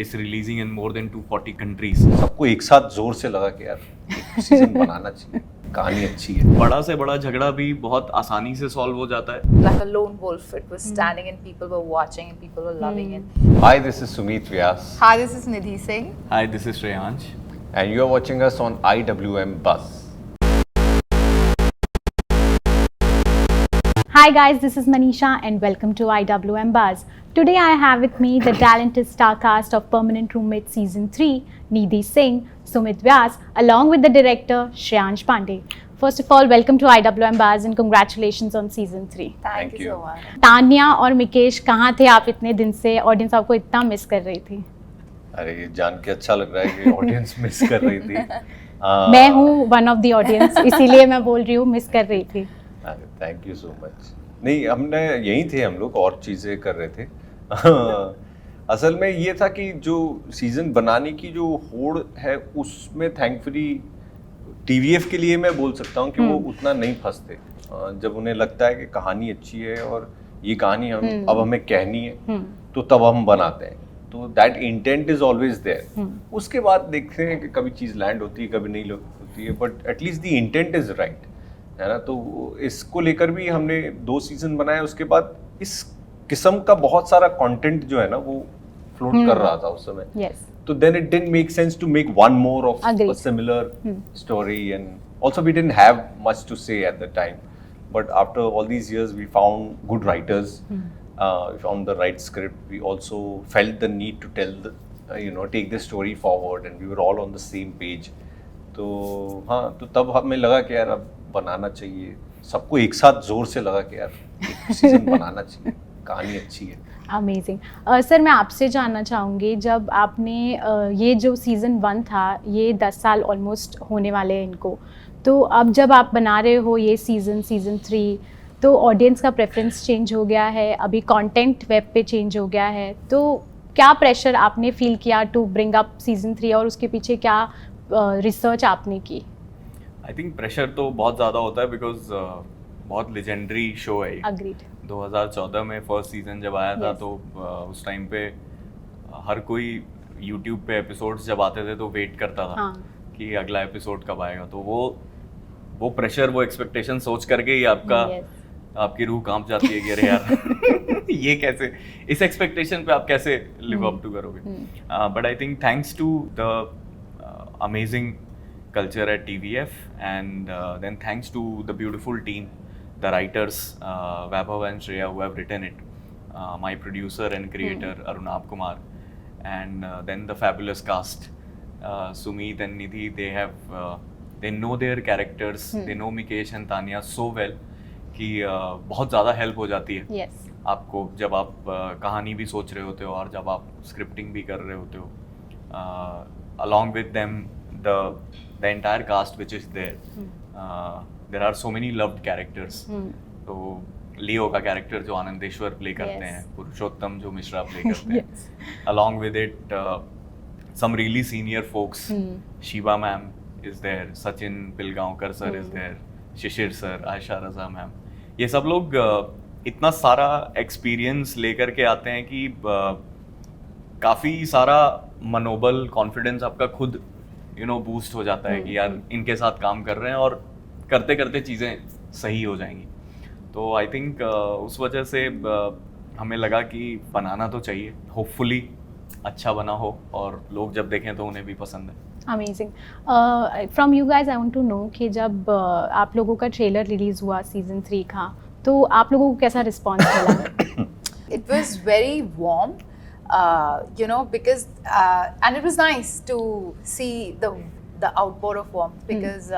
is releasing in more than 240 countries. सबको एक साथ जोर से लगा कि यार एक सीजन बनाना चाहिए, कहानी अच्छी है। बड़ा से बड़ा झगड़ा भी बहुत आसानी से सॉल्व हो जाता है। Like a lone wolf, it was standing and people were watching and people were loving it. Hi, this is Sumit Vyas Hi, this is Nidhi Singh. Hi, this is Shreyansh. and you are watching us on IWM Buzz. Hi guys, this is Manisha and welcome to IWM Buzz. Today I have with me the talented star cast of Permanent Roommate Season 3, Nidhi Singh, Sumit Vyas, along with the director Shreyansh Pandey. First of all, welcome to IWM Buzz and congratulations on Season 3. Thank Thank you you. so much. Tanya और मिकेश कहाँ थे आप इतने दिन से? Audience आपको इतना miss कर रही थी। अरे ये जान के अच्छा लग रहा है कि ऑडियंस मिस कर रही थी। मैं हूँ वन ऑफ द ऑडियंस, इसीलिए मैं बोल रही हूँ मिस कर रही थी। Thank you so much. नहीं, हमने यहीं थे, हम लोग और चीज़ें कर रहे थे। असल में ये था कि जो सीज़न बनाने की जो होड़ है उसमें थैंकफुली टीवीएफ के लिए मैं बोल सकता हूँ कि वो उतना नहीं फंसते। जब उन्हें लगता है कि कहानी अच्छी है और ये कहानी अब हमें कहनी है तो तब हम बनाते हैं। तो that intent is always there. उसके बाद देखते हैं कि कभी चीज़ लैंड होती है, कभी नहीं होती है, but at least the intent is right, है ना। तो इसको लेकर भी हमने 2 सीजन बनाए। उसके बाद इस किस्म का बहुत सारा कंटेंट जो है ना वो फ्लोट कर रहा था उस समय। Yes. तो then it didn't make sense to make one more of Agreed. a similar story, and also we didn't have much to say at the time. But after all these years, we found good writers, we found the right script. We also felt the need to tell take the story forward, and we were all on the same page. तो हाँ, तो तब हमें लगा कि यार अब बनाना चाहिए। सबको एक साथ जोर से लगा कि यार एक सीजन बनाना चाहिए, कहानी अच्छी है। अमेजिंग। सर मैं आपसे जानना चाहूँगी, जब आपने ये जो सीज़न 1 था, ये 10 साल ऑलमोस्ट होने वाले हैं इनको, तो अब जब आप बना रहे हो ये सीज़न 3, तो ऑडियंस का प्रेफरेंस चेंज हो गया है, अभी कंटेंट वेब पे चेंज हो गया है, तो क्या प्रेशर आपने फील किया टू ब्रिंग अप सीज़न 3 और उसके पीछे क्या रिसर्च आपने की? आई थिंक प्रेशर तो बहुत ज़्यादा होता है बिकॉज बहुत लेजेंडरी शो है ये। अग्रीड। 2014 में फर्स्ट सीजन जब आया था Yes. तो उस टाइम पे हर कोई यूट्यूब पे एपिसोड्स जब आते थे तो वेट करता था हाँ। कि अगला एपिसोड कब आएगा। तो वो प्रेशर, वो एक्सपेक्टेशन सोच करके ही आपकी रूह कांप जाती है कि अरे यार ये कैसे, इस एक्सपेक्टेशन पे आप कैसे लिव अप टू करोगे। But I think thanks to the amazing culture at TVF, and then thanks to the beautiful team, the writers Vaibhav and Shreya who have written it, my producer and creator Arunab Kumar, and then the fabulous cast, Sumit and Nidhi. They know their characters, they know Mikesh and Tanya so well कि बहुत ज़्यादा help हो जाती है Yes. आपको जब आप कहानी भी सोच रहे होते हो और जब आप स्क्रिप्टिंग भी कर रहे होते हो। along with them the entire cast which is there, there are so many loved characters. तो लियो का कैरेक्टर जो आनंदेश्वर प्ले करते हैं, पुरुषोत्तम जो मिश्रा प्ले करते हैं, along with it some really senior folks, Shiva ma'am is there, Sachin Pilgaonkar sir is there, Shishir sir, Aisha Raza ma'am, ये सब लोग इतना सारा एक्सपीरियंस लेकर के आते हैं कि काफ़ी सारा मनोबल, कॉन्फिडेंस आपका खुद बूस्ट हो जाता है कि यार इनके साथ काम कर रहे हैं और करते करते चीज़ें सही हो जाएंगी। तो आई थिंक उस वजह से हमें लगा कि बनाना तो चाहिए, होपफुली अच्छा बना हो और लोग जब देखें तो उन्हें भी पसंद है। Amazing. From you guys I want to know कि जब आप लोगों का ट्रेलर रिलीज हुआ सीजन 3 का, तो आप लोगों को कैसा रिस्पॉन्स मिला? It was very warm, because and it was nice to see the outpour of warmth, because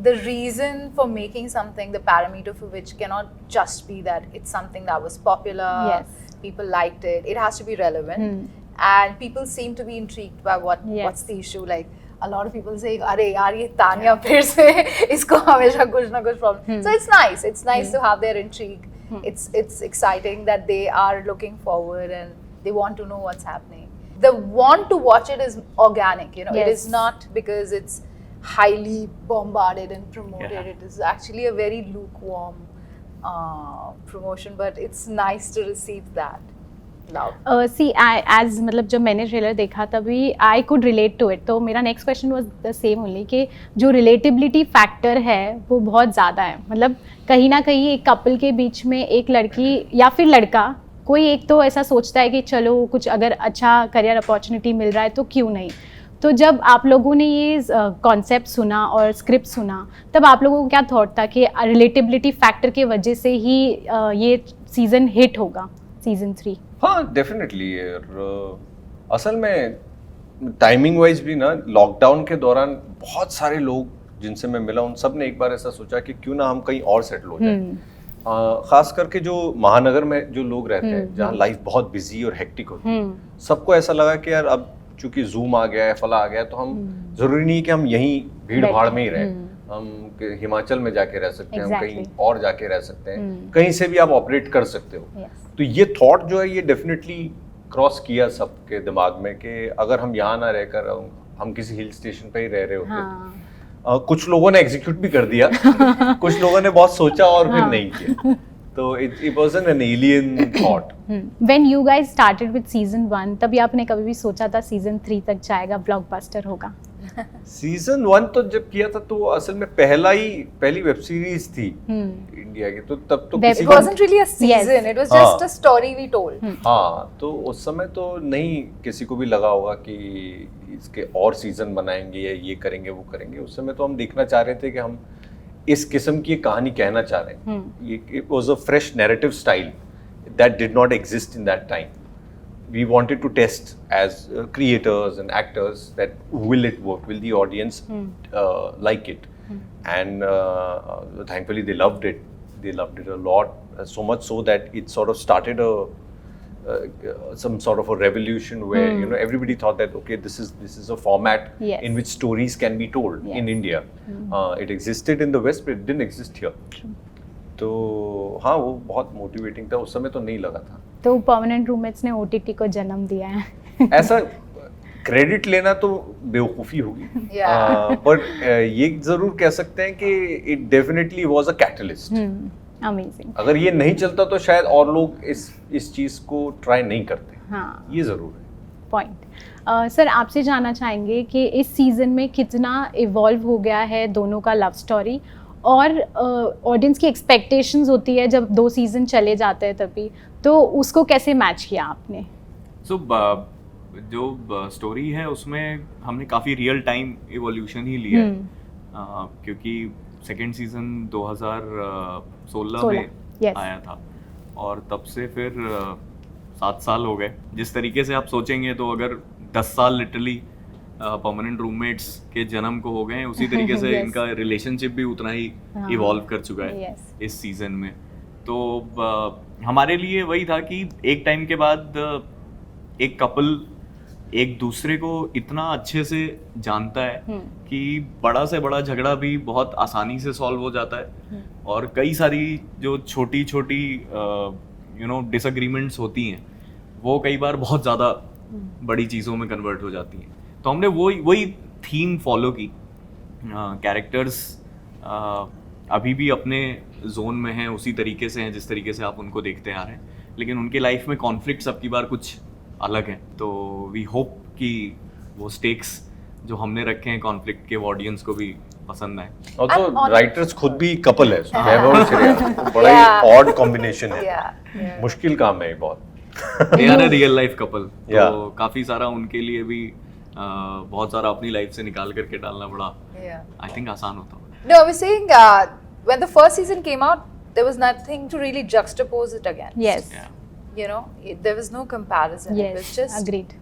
the reason for making something, the parameter for which cannot just be that it's something that was popular, Yes. people liked it. It has to be relevant, and people seem to be intrigued by what's the issue. Like a lot of people say, "अरे यार ये तानिया फिर से इसको हमेशा कुछ ना कुछ problem." So it's nice. It's nice to have their intrigue. It's exciting that they are looking forward and they want to know what's happening. The want to watch it is organic, It Yes. is not because it's highly bombarded and promoted. Yeah. It is actually a very lukewarm promotion, but it's nice to receive that. loud. See as मतलब जब मैंने trailer देखा तभी I could relate to it, तो मेरा next question was the same only कि जो relatability factor है वो बहुत ज़्यादा है। मतलब कहीं ना कहीं एक कपल के बीच में एक लड़की या फिर लड़का कोई एक तो ऐसा सोचता है कि चलो कुछ अगर अच्छा करियर अपॉर्चुनिटी मिल रहा है तो क्यों नहीं। तो जब आप लोगों ने ये कॉन्सेप्ट सुना और स्क्रिप्ट सुना तब आप लोगों को क्या थॉट था कि रिलेटेबिलिटी फैक्टर के वजह से ही ये सीज़न हिट होगा, सीज़न 3? हाँ डेफिनेटली। असल में टाइमिंग वाइज भी ना लॉकडाउन के दौरान बहुत सारे लोग जिनसे मैं मिला उन सब ने एक बार ऐसा सोचा कि क्यों ना हम कहीं और सेटल हो जाए। खास करके जो महानगर में जो लोग रहते हैं जहाँ लाइफ बहुत बिजी और हेक्टिक होती है, सबको ऐसा लगा कि यार अब चूंकि जूम आ गया है, फला आ गया है, तो हम जरूरी नहीं कि हम यहीं भीड़ भाड़ में ही रहें। हम हिमाचल में जाके रह सकते हैं, हम कहीं और जाके रह सकते हैं, कहीं से भी आप ऑपरेट कर सकते हो। तो ये थॉट जो है ये डेफिनेटली क्रॉस किया सबके दिमाग में कि अगर हम यहाँ ना रहकर हम किसी हिल स्टेशन पे ही रह रहे होते। कुछ लोगों ने एग्जीक्यूट भी कर दिया, कुछ लोगों ने बहुत सोचा और फिर नहीं किया। तो it wasn't an alien thought. When you guys started with season 1 तभी आपने कभी भी सोचा था सीजन 3 तक जाएगा, ब्लॉकबस्टर होगा? सीजन 1 तो जब किया था तो असल में पहली वेब सीरीज थी इंडिया की, तो तब तो It wasn't really a season, it was just a story we told. हाँ, तो उस समय तो नहीं किसी को भी लगा होगा कि इसके और सीजन बनाएंगे या ये करेंगे वो करेंगे। उस समय तो हम देखना चाह रहे थे कि हम इस किस्म की कहानी कहना चाह रहे हैं। It was a fresh narrative style that did not exist in that time. We wanted to test as creators and actors that will it work? Will the audience like it? And thankfully they loved it. They loved it a lot, so much so that it sort of started some sort of a revolution where everybody thought that okay, this is a format in which stories can be told in India. It existed in the West, but it didn't exist here. तो हाँ, वो बहुत motivating था। उस समय तो नहीं लगा था। तो परमानेंट रूममेट्स ने ओटीटी को जन्म दिया है। ऐसा क्रेडिट लेना तो बेवकूफ़ी होगी, बट ये जरूर कह सकते हैं कि it definitely was a catalyst. Amazing. अगर ये नहीं चलता तो शायद और लोग इस चीज़ को ट्राई नहीं करते। हाँ, ये ज़रूर है। पॉइंट। सर आपसे जानना चाहेंगे कि इस सीज़न में कितना इवॉल्व हो गया है दोनों का लव स्टोरी, और ऑडियंस की एक्सपेक्टेशंस होती है जब 2 सीज़न चले जाते हैं तभी, तो उसको कैसे मैच किया आपने? जो स्टोरी है उसमें हमने काफ़ी रियल टाइम इवोल्यूशन ही लिया है, क्योंकि सेकेंड सीज़न 2016 में आया था और तब से फिर 7 साल हो गए। जिस तरीके से आप सोचेंगे तो अगर 10 साल लिटरली परमानेंट रूममेट्स के जन्म को हो गए हैं, उसी तरीके से इनका रिलेशनशिप भी उतना ही इवॉल्व कर चुका है इस सीज़न में। तो हमारे लिए वही था कि एक टाइम के बाद एक कपल एक दूसरे को इतना अच्छे से जानता है कि बड़ा से बड़ा झगड़ा भी बहुत आसानी से सॉल्व हो जाता है, और कई सारी जो छोटी छोटी डिसएग्रीमेंट्स होती हैं वो कई बार बहुत ज़्यादा बड़ी चीज़ों में कन्वर्ट हो जाती हैं। तो हमने वही थीम फॉलो की। कैरेक्टर्स अभी भी अपने जोन में हैं, उसी तरीके से हैं जिस तरीके से आप उनको देखते आ रहे हैं, लेकिन उनके लाइफ में कॉन्फ्लिक्ट्स अब की बार कुछ अलग हैं। तो वी होप कि वो स्टेक्स जो हमने रखे हैं कॉन्फ्लिक्ट के, वो ऑडियंस को भी पसंद आए। और तो राइटर्स खुद भी कपल है, वैभव और श्रेया, बड़ा ही ऑड कॉम्बिनेशन है। मुश्किल काम है ये बहुत। They are a real life couple, तो काफी सारा उनके लिए भी बहुत सारा अपनी लाइफ से निकाल करके डालना बड़ा आई थिंक आसान होता है। No, I was saying when the first season came out, there was nothing to really juxtapose it against. Yes. You know, there was no comparison. Yes. It was just agreed.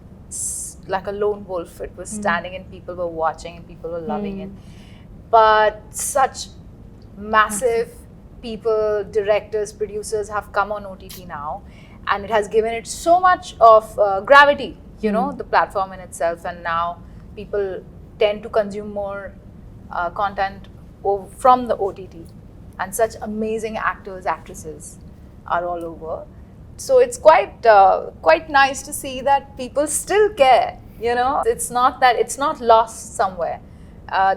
Like a lone wolf. It was standing and people were watching and people were loving it. But such massive people, directors, producers have come on OTT now, and it has given it so much of gravity, you know, the platform in itself, and now people tend to consume more content from the OTT, and such amazing actors, actresses are all over. So it's quite nice to see that people still care, you know. It's not that it's not lost somewhere.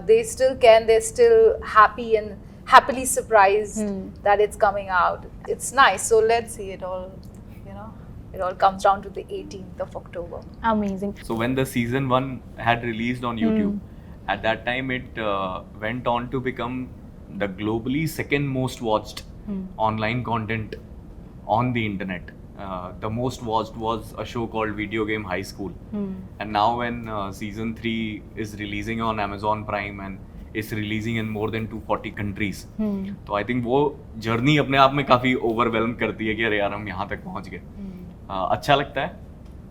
They still care, and they're still happy and happily surprised that it's coming out. It's nice. So let's see it all, you know. It all comes down to the 18th of October. Amazing. So when the season 1 had released on YouTube, at that time it went on to become the globally second most watched online content on the internet. The most watched was a show called Video Game High School. And now when season 3 is releasing on Amazon Prime and it's releasing in more than 240 countries, तो I think वो journey अपने आप में काफ़ी overwhelm करती है कि अरे यार हम यहाँ तक पहुँच गए. अच्छा लगता है,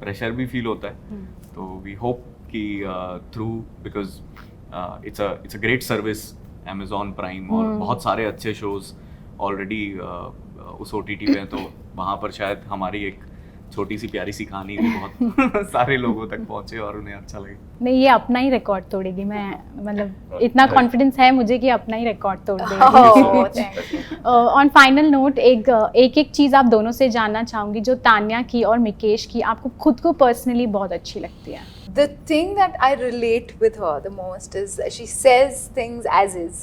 प्रेशर भी फील होता है. तो वी होप कि through because it's a great service Amazon Prime और बहुत सारे अच्छे शोज ऑलरेडी उस OTT पे हैं, तो वहाँ पर शायद हमारी एक छोटी सी प्यारी सी कहानी भी बहुत सारे लोगों तक पहुँचे और उन्हें अच्छा लगे. नहीं, ये अपना ही रिकॉर्ड तोड़ेगी. मैं मतलब इतना कॉन्फिडेंस है मुझे कि अपना ही रिकॉर्ड तोड़ Oh, देगी. thank you. On final note एक चीज़ आप दोनों से जानना चाहूँगी जो तान्या की और मिकेश की आपको खुद को पर्सनली बहुत अच्छी लगती है. The thing that I relate with her the most is she says things as is,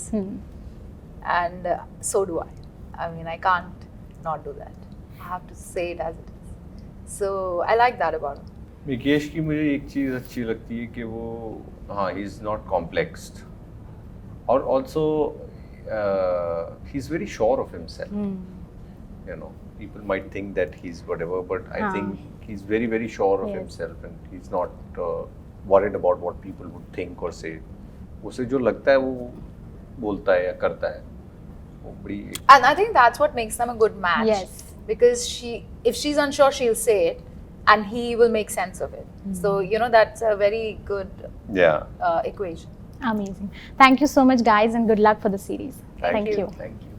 and so do I. I mean, I can't not do that. I have to say it as it is. So I like that about her. Mikesh की मुझे एक चीज़ अच्छी लगती है कि वो हाँ he is not कॉम्प्लेक्स्ड और also he is very sure of himself. You know, people might think that he's whatever, but I think he's very, very sure of himself and he's not worried about what people would think or say. उसे जो लगता है वो बोलता है या करता है. वो बड़ी And I think that's what makes them a good match. Yes. Because if she's unsure, she'll say it, and he will make sense of it. So you know that's a very good yeah. equation. Amazing. Thank you so much guys and good luck for the series. Thank you. Thank you.